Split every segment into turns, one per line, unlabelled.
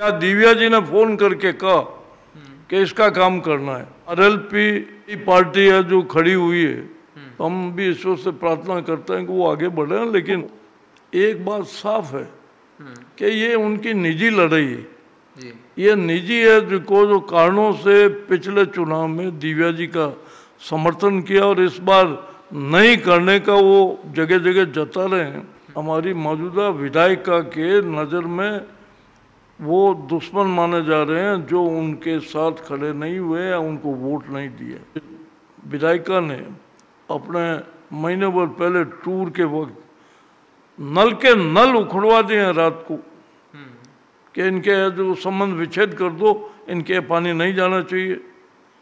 या दिव्या जी ने फोन करके कहा कि इसका काम करना है। आरएलपी पार्टी है जो खड़ी हुई है, हम भी ईश्वर से प्रार्थना करते हैं कि वो आगे बढ़े, लेकिन एक बात साफ है कि ये उनकी निजी लड़ाई है। ये निजी है जो कारणों से पिछले चुनाव में दिव्या जी का समर्थन किया और इस बार नहीं करने का वो जगह जगह जता रहे हैं। हमारी मौजूदा विधायिका के नज़र में वो दुश्मन माने जा रहे हैं जो उनके साथ खड़े नहीं हुए या उनको वोट नहीं दिए। विधायिका ने अपने महीने भर पहले टूर के वक्त नल के नल उखड़वा दिए हैं रात को कि इनके जो संबंध विच्छेद कर दो, इनके पानी नहीं जाना चाहिए।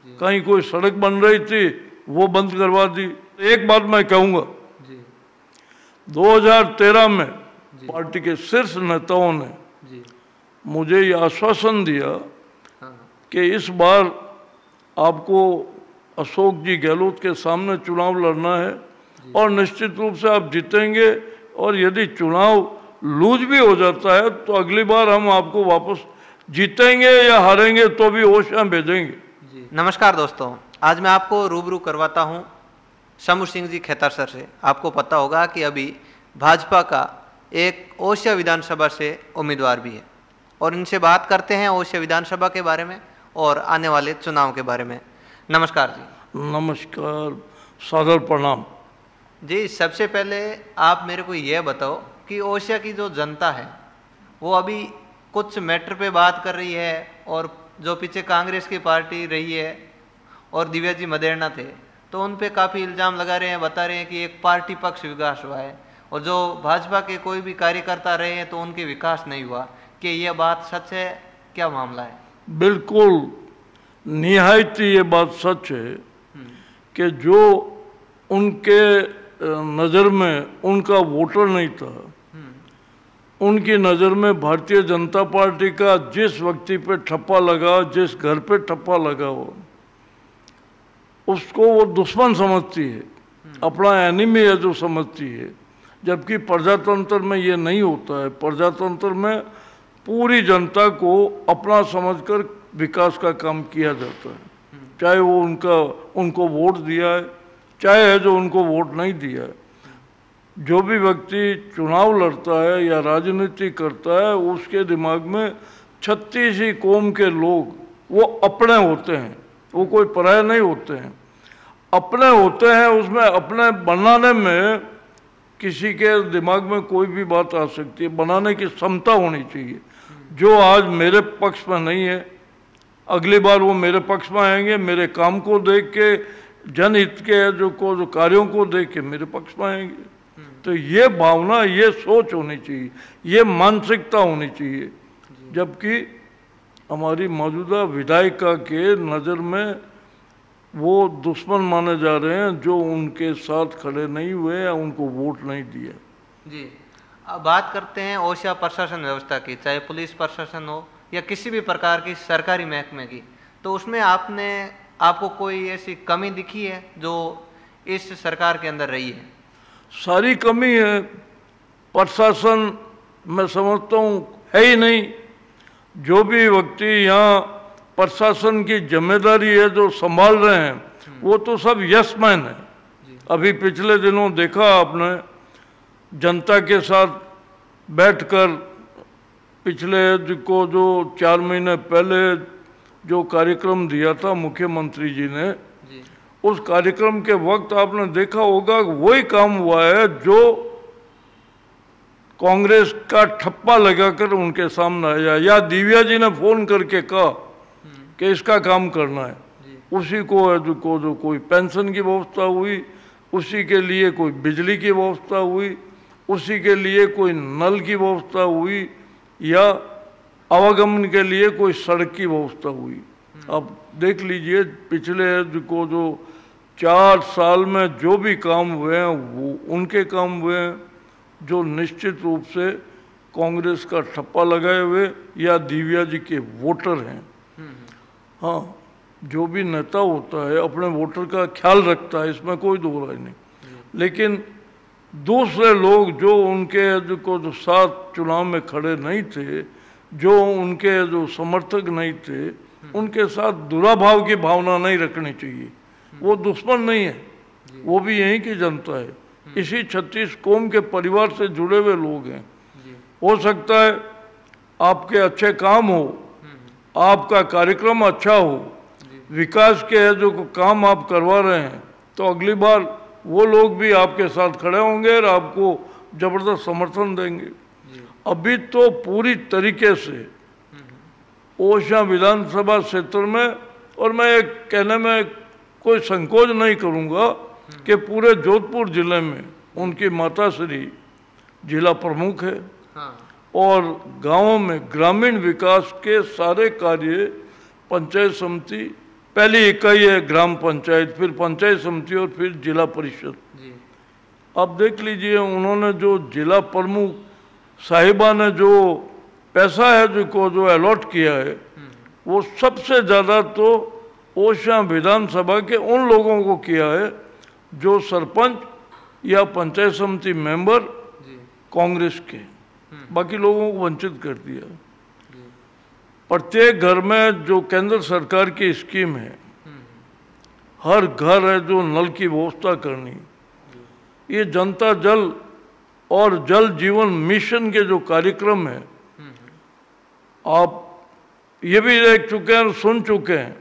कहीं कोई सड़क बन रही थी वो बंद करवा दी। एक बात मैं कहूँगा, 2013 में पार्टी के शीर्ष नेताओं ने मुझे ये आश्वासन दिया कि इस बार आपको अशोक जी गहलोत के सामने चुनाव लड़ना है और निश्चित रूप से आप जीतेंगे, और यदि चुनाव लूज भी हो जाता है तो अगली बार हम आपको वापस जीतेंगे या हारेंगे तो भी ओशियां भेजेंगे।
नमस्कार दोस्तों, आज मैं आपको रूबरू करवाता हूं शंभू सिंह जी खेतर सर से। आपको पता होगा कि अभी भाजपा का एक ओशिया विधानसभा से उम्मीदवार भी है और इनसे बात करते हैं ओशिया विधानसभा के बारे में और आने वाले चुनाव के बारे में। नमस्कार जी।
नमस्कार, सादर प्रणाम
जी। सबसे पहले आप मेरे को यह बताओ कि ओशिया की जो जनता है वो अभी कुछ मैटर पे बात कर रही है, और जो पीछे कांग्रेस की पार्टी रही है और दिव्या जी मदेरणा थे तो उन पे काफ़ी इल्ज़ाम लगा रहे हैं, बता रहे हैं कि एक पार्टी पक्ष विकास हुआ है, और जो भाजपा के कोई भी कार्यकर्ता रहे हैं तो उनके विकास नहीं हुआ। कि यह बात सच है? क्या मामला है?
बिल्कुल निहायत ये बात सच है कि जो उनके नज़र में उनका वोटर नहीं था, उनकी नज़र में भारतीय जनता पार्टी का जिस व्यक्ति पे ठप्पा लगा, जिस घर पे ठप्पा लगा हो, उसको वो दुश्मन समझती है, अपना एनिमी है जो समझती है। जबकि प्रजातंत्र में ये नहीं होता है। प्रजातंत्र में पूरी जनता को अपना समझकर विकास का काम किया जाता है, चाहे वो उनको वोट दिया है, चाहे है जो उनको वोट नहीं दिया है। जो भी व्यक्ति चुनाव लड़ता है या राजनीति करता है उसके दिमाग में 36 ही कौम के लोग वो अपने होते हैं, वो कोई पराये नहीं होते हैं, अपने होते हैं। उसमें अपने बनाने में किसी के दिमाग में कोई भी बात आ सकती है, बनाने की क्षमता होनी चाहिए। जो आज मेरे पक्ष में नहीं है, अगली बार वो मेरे पक्ष में आएंगे, मेरे काम को देख के, जनहित के जो कार्यों को देख के मेरे पक्ष में आएंगे। तो ये भावना, ये सोच होनी चाहिए, ये मानसिकता होनी चाहिए। जबकि हमारी मौजूदा विधायिका के नज़र में वो दुश्मन माने जा रहे हैं जो उनके साथ खड़े नहीं हुए या उनको वोट नहीं दिया।
जी, अब बात करते हैं ओशिया प्रशासन व्यवस्था की, चाहे पुलिस प्रशासन हो या किसी भी प्रकार की सरकारी महकमे की, तो उसमें आपको कोई ऐसी कमी दिखी है जो इस सरकार के अंदर रही है?
सारी कमी है। प्रशासन मैं समझता हूँ है ही नहीं। जो भी व्यक्ति यहाँ प्रशासन की जिम्मेदारी है जो संभाल रहे हैं वो तो सब यस मैन है। अभी पिछले दिनों देखा आपने, जनता के साथ बैठकर पिछले को जो 4 महीने पहले जो कार्यक्रम दिया था मुख्यमंत्री जी ने, उस कार्यक्रम के वक्त आपने देखा होगा वही काम हुआ है जो कांग्रेस का ठप्पा लगाकर उनके सामने आया। या दिव्या जी ने फोन करके कहा कि इसका काम करना है, उसी को जो कोई पेंशन की व्यवस्था हुई, उसी के लिए कोई बिजली की व्यवस्था हुई, उसी के लिए कोई नल की व्यवस्था हुई, या आवागमन के लिए कोई सड़क की व्यवस्था हुई। अब देख लीजिए पिछले जो 4 साल में जो भी काम हुए हैं वो उनके काम हुए हैं जो निश्चित रूप से कांग्रेस का ठप्पा लगाए हुए या दिव्या जी के वोटर हैं। हाँ, जो भी नेता होता है अपने वोटर का ख्याल रखता है, इसमें कोई दो राय नहीं, लेकिन दूसरे लोग जो उनके जो साथ चुनाव में खड़े नहीं थे जो उनके जो समर्थक नहीं थे उनके साथ दुराभाव की भावना नहीं रखनी चाहिए। वो दुश्मन नहीं है, वो भी यहीं की जनता है, इसी 36 कौम के परिवार से जुड़े हुए लोग हैं। हो सकता है आपके अच्छे काम हो, आपका कार्यक्रम अच्छा हो, विकास के जो काम आप करवा रहे हैं, तो अगली बार वो लोग भी आपके साथ खड़े होंगे और आपको जबरदस्त समर्थन देंगे। अभी तो पूरी तरीके से ओशा विधानसभा क्षेत्र में, और मैं एक कहने में कोई संकोच नहीं करूंगा कि पूरे जोधपुर जिले में उनकी माताश्री जिला प्रमुख है। और गांवों में ग्रामीण विकास के सारे कार्य पंचायत समिति, पहली इकाई है ग्राम पंचायत, फिर पंचायत समिति और फिर जिला परिषद। आप देख लीजिए उन्होंने जो जिला प्रमुख साहिबा ने जो पैसा है जो अलॉट किया है, वो सबसे ज़्यादा तो ओशा विधानसभा के उन लोगों को किया है जो सरपंच या पंचायत समिति मेंबर कांग्रेस के, बाकी लोगों को वंचित कर दिया। प्रत्येक घर में जो केंद्र सरकार की स्कीम है, हर घर है जो नल की व्यवस्था करनी, ये जनता जल और जल जीवन मिशन के जो कार्यक्रम है, आप ये भी देख चुके हैं, सुन चुके हैं,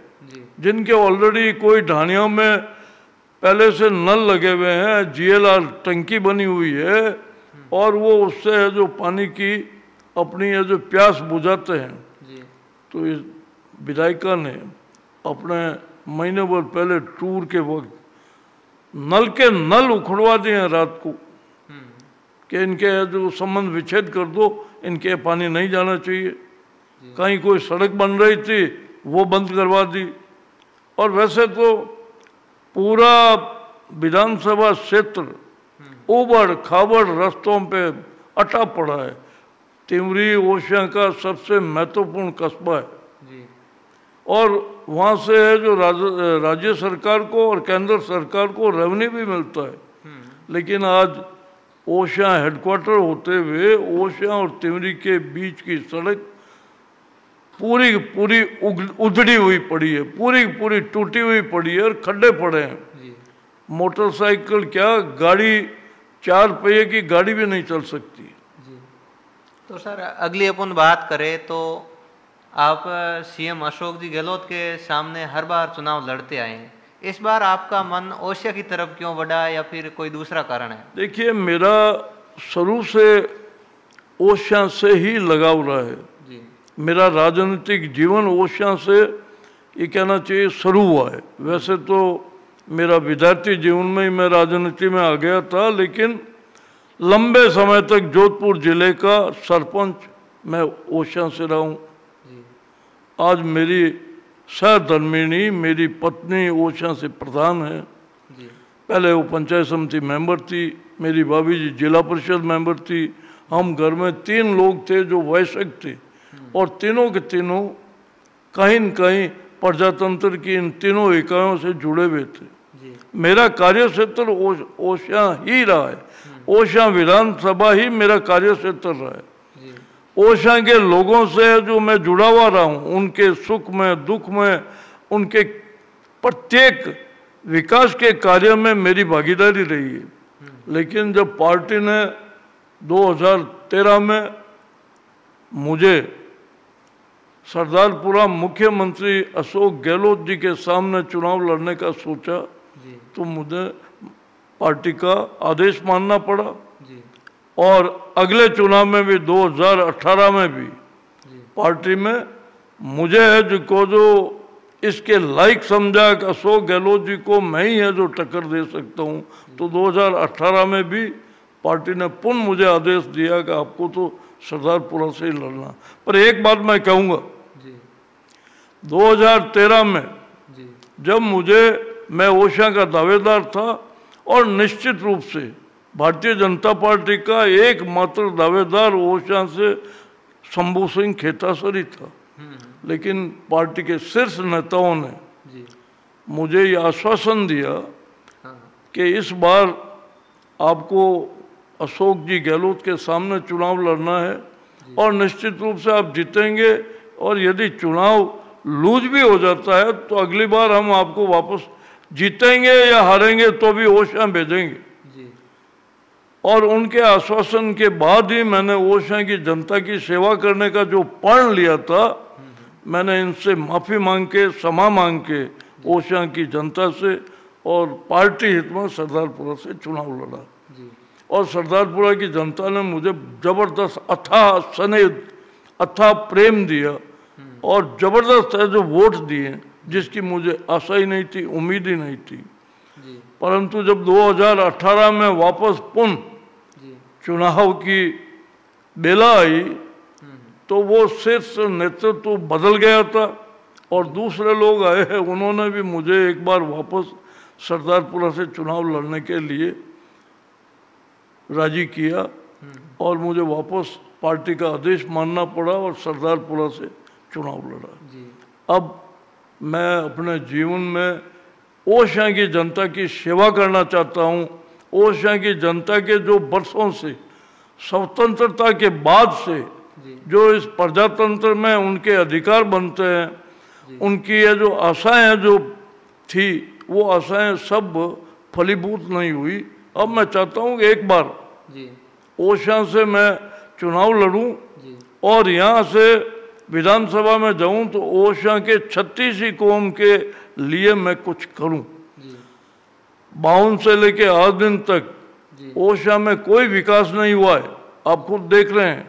जिनके ऑलरेडी कोई ढाणियों में पहले से नल लगे हुए हैं, जीएलआर टंकी बनी हुई है, और वो उससे है जो पानी की अपनी है जो प्यास बुझाते हैं। तो इस विधायिका ने अपने महीने भर पहले टूर के वक्त नल के नल उखड़वा दिए हैं रात को कि इनके जो संबंध विच्छेद कर दो, इनके पानी नहीं जाना चाहिए। कहीं कोई सड़क बन रही थी वो बंद करवा दी। और वैसे तो पूरा विधानसभा क्षेत्र उबड़ खाबड़ रास्तों पे अटा पड़ा है। तिमरी ओशा का सबसे महत्वपूर्ण कस्बा है और वहाँ से है जो राज्य सरकार को और केंद्र सरकार को रेवेन्यू भी मिलता है। लेकिन आज ओशा हेडक्वार्टर होते हुए ओशा और तिमरी के बीच की सड़क पूरी पूरी उधड़ी हुई पड़ी है, पूरी पूरी टूटी हुई पड़ी है और खड्डे पड़े हैं। मोटरसाइकिल क्या, गाड़ी, 4 पहिए की गाड़ी भी नहीं चल सकती।
तो सर अगली अपन बात करें तो आप सीएम अशोक जी गहलोत के सामने हर बार चुनाव लड़ते आए हैं, इस बार आपका मन ओशा की तरफ क्यों बढ़ा या फिर कोई दूसरा कारण है?
देखिए, मेरा शुरू से ओशा से ही लगाव रहा है। मेरा राजनीतिक जीवन ओशा से ये कहना चाहिए शुरू हुआ है। वैसे तो मेरा विद्यार्थी जीवन में ही मैं राजनीति में आ गया था, लेकिन लंबे समय तक जोधपुर जिले का सरपंच मैं ओशा से रहा हूँ। आज मेरी सहधर्मिणी मेरी पत्नी ओशा से प्रधान है। पहले वो पंचायत समिति मेंबर थी, मेरी भाभी जी जिला परिषद मेंबर थी। हम घर में 3 लोग थे जो वयस्क थे और तीनों के तीनों कहीं न कहीं प्रजातंत्र की इन तीनों इकाइयों से जुड़े हुए थे। मेरा कार्य क्षेत्र ओशा ही रहा है, ओशा विधानसभा ही मेरा कार्य क्षेत्र रहा है। ओशा के लोगों से जो मैं जुड़ा हुआ रहा हूँ, उनके सुख में दुख में, उनके प्रत्येक विकास के कार्य में मेरी भागीदारी रही है। लेकिन जब पार्टी ने 2013 में मुझे सरदारपुरा मुख्यमंत्री अशोक गहलोत जी के सामने चुनाव लड़ने का सोचा, तो मुझे पार्टी का आदेश मानना पड़ा। और अगले चुनाव में भी 2018 में भी पार्टी में मुझे है जो इसके लायक समझा कि अशोक गहलोत जी को मैं ही है जो टक्कर दे सकता हूँ। तो 2018 में भी पार्टी ने पुनः मुझे आदेश दिया कि आपको तो सरदारपुरा से ही लड़ना। पर एक बात मैं कहूँगा, 2013 में जब मैं ओशा का दावेदार था और निश्चित रूप से भारतीय जनता पार्टी का एकमात्र दावेदार ओशा से शंभू सिंह खेतासरी था, लेकिन पार्टी के शीर्ष नेताओं ने मुझे ये आश्वासन दिया कि इस बार आपको अशोक जी गहलोत के सामने चुनाव लड़ना है और निश्चित रूप से आप जीतेंगे। और यदि चुनाव लूज भी हो जाता है तो अगली बार हम आपको वापस जीतेंगे या हारेंगे तो भी ओशा भेजेंगे।
जी।
और उनके आश्वासन के बाद ही मैंने ओशा की जनता की सेवा करने का जो प्रण लिया था, मैंने इनसे माफ़ी मांग के, क्षमा मांग के ओशा की जनता से और पार्टी हित में सरदारपुरा से चुनाव लड़ा।
जी।
और सरदारपुरा की जनता ने मुझे जबरदस्त अथाह स्नेह, अथाह प्रेम दिया और जबरदस्त है जो वोट दिए, जिसकी मुझे आशा ही नहीं थी, उम्मीद ही नहीं थी।
जी।
परंतु जब 2018 में वापस पुनः
जी।
चुनाव की बेला आई तो वो शीर्ष नेतृत्व बदल गया था और दूसरे लोग आए हैं, उन्होंने भी मुझे एक बार वापस सरदारपुरा से चुनाव लड़ने के लिए राजी किया और मुझे वापस पार्टी का आदेश मानना पड़ा और सरदारपुरा से चुनाव लड़ा।
जी।
अब मैं अपने जीवन में ओशा की जनता की सेवा करना चाहता हूँ। ओशा की जनता के जो वर्षों से स्वतंत्रता के बाद से जो इस प्रजातंत्र में उनके अधिकार बनते हैं, उनकी ये जो आशाएं जो थी वो आशाएं सब फलीभूत नहीं हुई। अब मैं चाहता हूँ कि एक बार ओशा से मैं चुनाव लड़ूं और यहाँ से विधानसभा में जाऊं तो ओशा के 36 कौम के लिए मैं कुछ करूं। 52 से लेके आज दिन तक ओशा में कोई विकास नहीं हुआ है, आप खुद देख रहे हैं।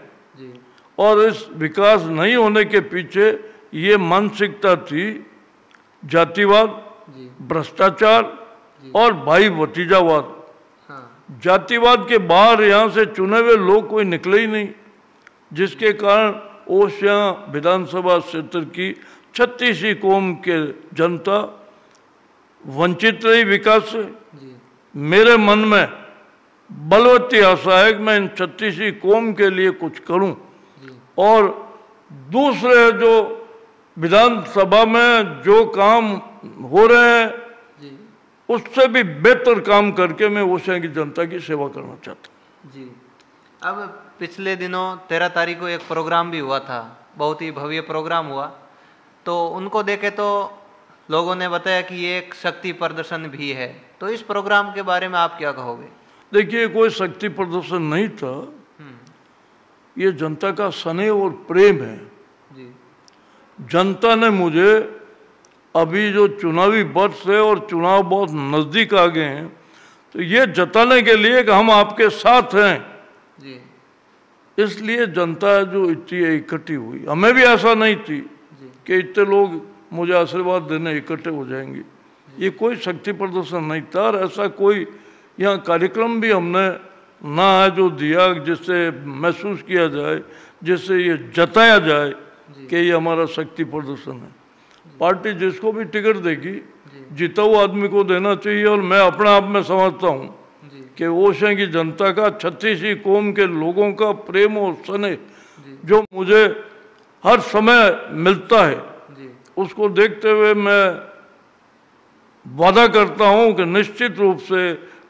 और इस विकास नहीं होने के पीछे ये मानसिकता थी जातिवाद, भ्रष्टाचार और भाई भतीजावाद। जातिवाद के बाहर यहाँ से चुने हुए लोग कोई निकले ही नहीं, जिसके कारण ओशा विधानसभा क्षेत्र की 36 कौम के जनता वंचित रही विकास से। मेरे मन में बलवती आशा है कि मैं इन 36 कौम के लिए कुछ करूं और दूसरे जो विधानसभा में जो काम हो रहे हैं उससे भी बेहतर काम करके मैं ओशा की जनता की सेवा करना चाहता हूँ।
जी। अब पिछले दिनों 13 तारीख को एक प्रोग्राम भी हुआ था, बहुत ही भव्य प्रोग्राम हुआ, तो उनको देखे तो लोगों ने बताया कि ये एक शक्ति प्रदर्शन भी है, तो इस प्रोग्राम के बारे में आप क्या कहोगे?
देखिए, कोई शक्ति प्रदर्शन नहीं था, ये जनता का स्नेह और प्रेम है।
जी।
जनता ने मुझे अभी जो चुनावी वर्ष है और चुनाव बहुत नज़दीक आ गए हैं तो ये जताने के लिए कि हम आपके साथ हैं।
जी।
इसलिए जनता जो इतनी इकट्ठी हुई, हमें भी ऐसा नहीं थी कि इतने लोग मुझे आशीर्वाद देने इकट्ठे हो जाएंगे। ये कोई शक्ति प्रदर्शन नहीं था और ऐसा कोई यहाँ कार्यक्रम भी हमने ना है जो दिया जिससे महसूस किया जाए, जिससे ये जताया जाए कि ये हमारा शक्ति प्रदर्शन है। पार्टी जिसको भी टिकट देगी जीता हुआ आदमी को देना चाहिए और मैं अपने आप में समझता हूँ कि ओशा की जनता का 36 कौम के लोगों का प्रेम और स्नेह जो मुझे हर समय मिलता है, उसको देखते हुए मैं वादा करता हूँ कि निश्चित रूप से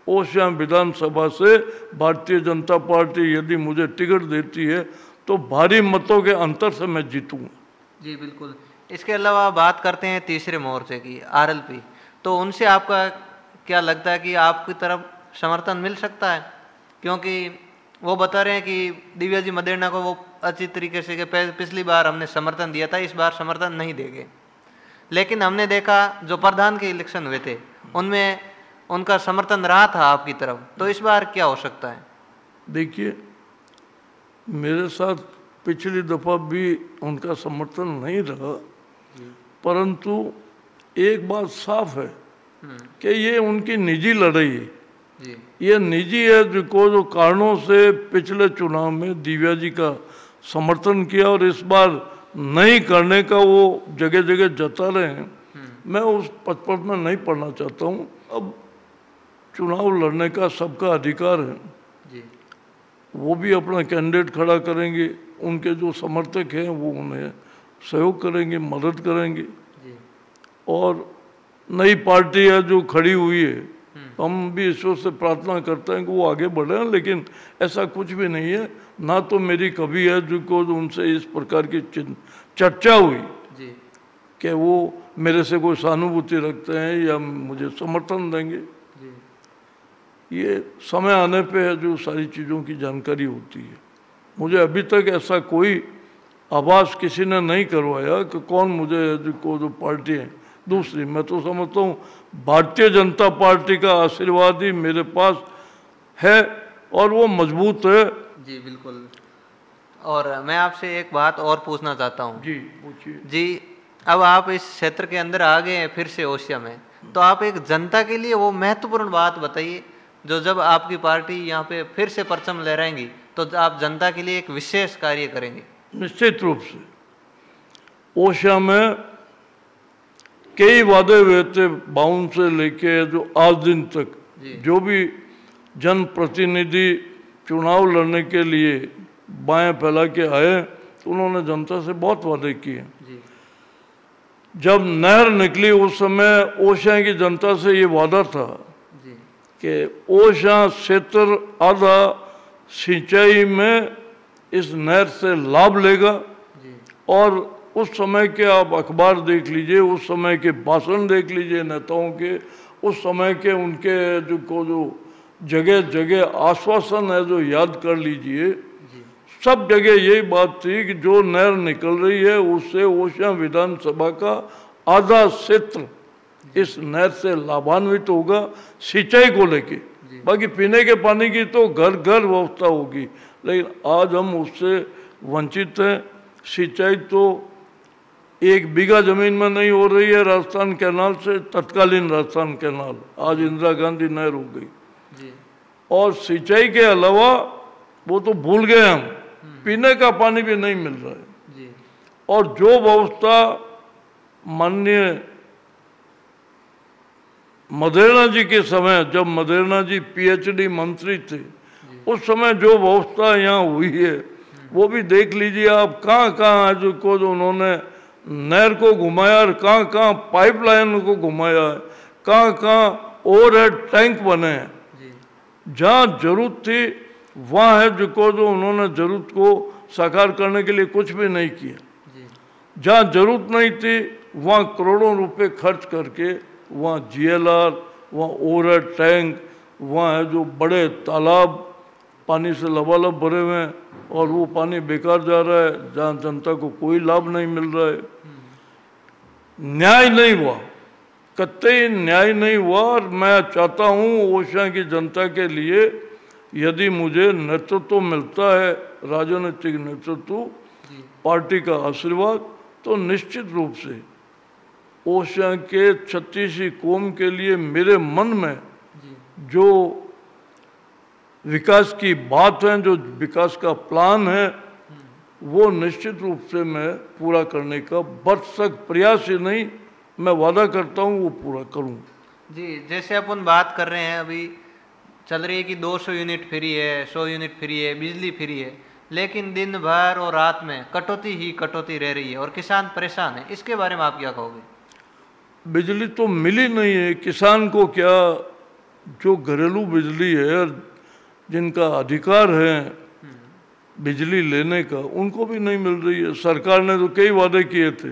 ओशा विधानसभा से भारतीय जनता पार्टी यदि मुझे टिकट देती है तो भारी मतों के अंतर से मैं जीतूंगा।
जी बिल्कुल। इसके अलावा बात करते हैं तीसरे मोर्चे की, आरएलपी, तो उनसे आपका क्या लगता है कि आपकी तरफ समर्थन मिल सकता है? क्योंकि वो बता रहे हैं कि दिव्या जी मदेरणा को वो अच्छी तरीके से पिछली बार हमने समर्थन दिया था, इस बार समर्थन नहीं देंगे। लेकिन हमने देखा जो प्रधान के इलेक्शन हुए थे उनमें उनका समर्थन रहा था आपकी तरफ, तो इस बार क्या हो सकता है?
देखिए, मेरे साथ पिछली दफ़ा भी उनका समर्थन नहीं रहा, परंतु एक बात साफ है कि ये उनकी निजी लड़ाई है। ये निजी है जो कारणों से पिछले चुनाव में दिव्या जी का समर्थन किया और इस बार नहीं करने का वो जगह जगह जता रहे हैं। मैं उस पथ में नहीं पढ़ना चाहता हूँ। अब चुनाव लड़ने का सबका अधिकार है, वो भी अपना कैंडिडेट खड़ा करेंगे, उनके जो समर्थक हैं वो उन्हें सहयोग करेंगे, मदद करेंगे। और नई पार्टी है जो खड़ी हुई है हम भी ईश्वर से प्रार्थना करते हैं कि वो आगे बढ़े, लेकिन ऐसा कुछ भी नहीं है। ना तो मेरी कभी है जो को उनसे इस प्रकार की चर्चा हुई
जी
कि वो मेरे से कोई सहानुभूति रखते हैं या मुझे समर्थन देंगे।
जी
ये समय आने पे है जो सारी चीज़ों की जानकारी होती है। मुझे अभी तक ऐसा कोई आभास किसी ने नहीं करवाया कि कौन मुझे जो पार्टी है। दूसरी, मैं तो समझता हूँ भारतीय जनता पार्टी का आशीर्वाद ही मेरे पास है और वो मजबूत है।
जी बिल्कुल। और मैं आपसे एक बात और पूछना चाहता हूँ।
जी पूछिए।
जी, अब आप इस क्षेत्र के अंदर आ गए हैं फिर से ओसिया में, तो आप एक जनता के लिए वो महत्वपूर्ण बात बताइए जो जब आपकी पार्टी यहाँ पे फिर से परचम लहराएंगी तो आप जनता के लिए एक विशेष कार्य करेंगे।
निश्चित रूप से ओसिया में कई वादे हुए थे 52 से लेके जो आज दिन तक। जो भी जनप्रतिनिधि चुनाव लड़ने के लिए बाएं फैला के आए तो उन्होंने जनता से बहुत वादे किए। जब नहर निकली उस समय ओसिया की जनता से ये वादा था कि ओसिया क्षेत्र आधा सिंचाई में इस नहर से लाभ लेगा। और उस समय के आप अखबार देख लीजिए, उस समय के भाषण देख लीजिए नेताओं के, उस समय के उनके जो जगह जगह आश्वासन है जो याद कर लीजिए, सब जगह यही बात थी कि जो नहर निकल रही है उससे ओसिया विधानसभा का आधा क्षेत्र इस नहर से लाभान्वित होगा सिंचाई को लेके। बाकी पीने के पानी की तो घर घर व्यवस्था होगी, लेकिन आज हम उससे वंचित हैं। सिंचाई तो 1 बीघा जमीन में नहीं हो रही है राजस्थान कैनाल से, तत्कालीन राजस्थान कैनाल, आज इंदिरा गांधी नहर हो गई। और सिंचाई के अलावा वो तो भूल गए हम, पीने का पानी भी नहीं मिल रहा है। और जो व्यवस्था माननीय मदेरणा जी के समय, जब मदेरणा जी पीएचडी मंत्री थे, उस समय जो व्यवस्था यहाँ हुई है वो भी देख लीजिए आप। कहाँ कहाँ जो उन्होंने नहर को घुमाया और कहाँ कहाँ पाइपलाइन को घुमाया है, कहाँ कहाँ ओवरहेड टैंक बने हैं। जहाँ जरूरत थी वहाँ है जो उन्होंने जरूरत को साकार करने के लिए कुछ भी नहीं किया। जहाँ जरूरत नहीं थी वहाँ करोड़ों रुपए खर्च करके वहाँ जीएलआर, वहाँ ओवरहेड टैंक, वहाँ है जो बड़े तालाब पानी से लबालब भरे हुए हैं और वो पानी बेकार जा रहा है, जहाँ जनता को कोई लाभ नहीं मिल रहा है। न्याय नहीं हुआ, कतई न्याय नहीं हुआ। और मैं चाहता हूँ ओसिया की जनता के लिए यदि मुझे नेतृत्व मिलता है, राजनीतिक नेतृत्व, पार्टी का आशीर्वाद, तो निश्चित रूप से ओसिया के छत्तीसी कौम के लिए मेरे मन में जो विकास की बात है, जो विकास का प्लान है, वो निश्चित रूप से मैं पूरा करने का भरसक प्रयास ही नहीं, मैं वादा करता हूँ वो पूरा करूँ।
जी, जैसे अपन बात कर रहे हैं अभी चल रही है कि 200 यूनिट फ्री है, 100 यूनिट फ्री है, बिजली फ्री है, लेकिन दिन भर और रात में कटौती ही कटौती रह रही है और किसान परेशान है। इसके बारे में आप क्या कहोगे?
बिजली तो मिली नहीं है, किसान को क्या, जो घरेलू बिजली है, जिनका अधिकार है बिजली लेने का, उनको भी नहीं मिल रही है। सरकार ने तो कई वादे किए थे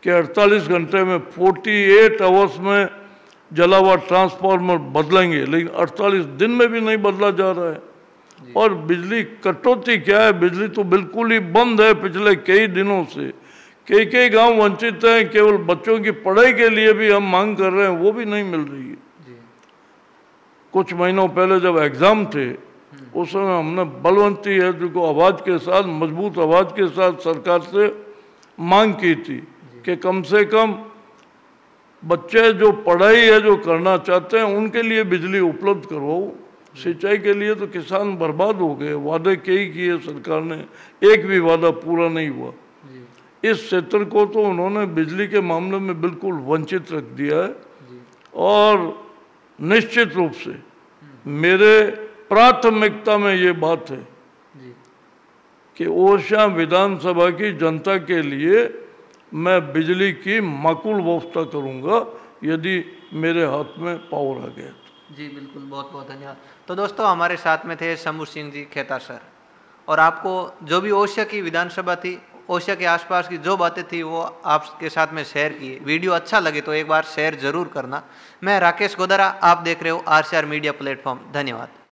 कि 48 घंटे में 48 आवर्स में जला हुआ ट्रांसफार्मर बदलेंगे, लेकिन 48 दिन में भी नहीं बदला जा रहा है। और बिजली कटौती क्या है, बिजली तो बिल्कुल ही बंद है पिछले कई दिनों से। कई कई गांव वंचित हैं, केवल बच्चों की पढ़ाई के लिए भी हम मांग कर रहे हैं, वो भी नहीं मिल रही है। कुछ महीनों पहले जब एग्जाम थे उस समय हमने बलवंती है जो आवाज के साथ, मजबूत आवाज के साथ सरकार से मांग की थी कि कम से कम बच्चे जो पढ़ाई है जो करना चाहते हैं उनके लिए बिजली उपलब्ध करवाओ। सिंचाई के लिए तो किसान बर्बाद हो गए, वादे कई किए सरकार ने, एक भी वादा पूरा नहीं हुआ। इस क्षेत्र को तो उन्होंने बिजली के मामले में बिल्कुल वंचित रख दिया है। और निश्चित रूप से मेरे प्राथमिकता में ये बात है कि ओसिया विधानसभा की जनता के लिए मैं बिजली की माकूल व्यवस्था करूंगा यदि मेरे हाथ में पावर आ गया तो।
जी बिल्कुल, बहुत बहुत धन्यवाद। तो दोस्तों हमारे साथ में थे शंभू सिंह जी खेतार सर, और आपको जो भी ओसिया की विधानसभा थी, ओसिया के आसपास की जो बातें थी वो आपके साथ में शेयर की। वीडियो अच्छा लगे तो एक बार शेयर जरूर करना। मैं राकेश गोदारा, आप देख रहे हो RCR मीडिया प्लेटफॉर्म। धन्यवाद।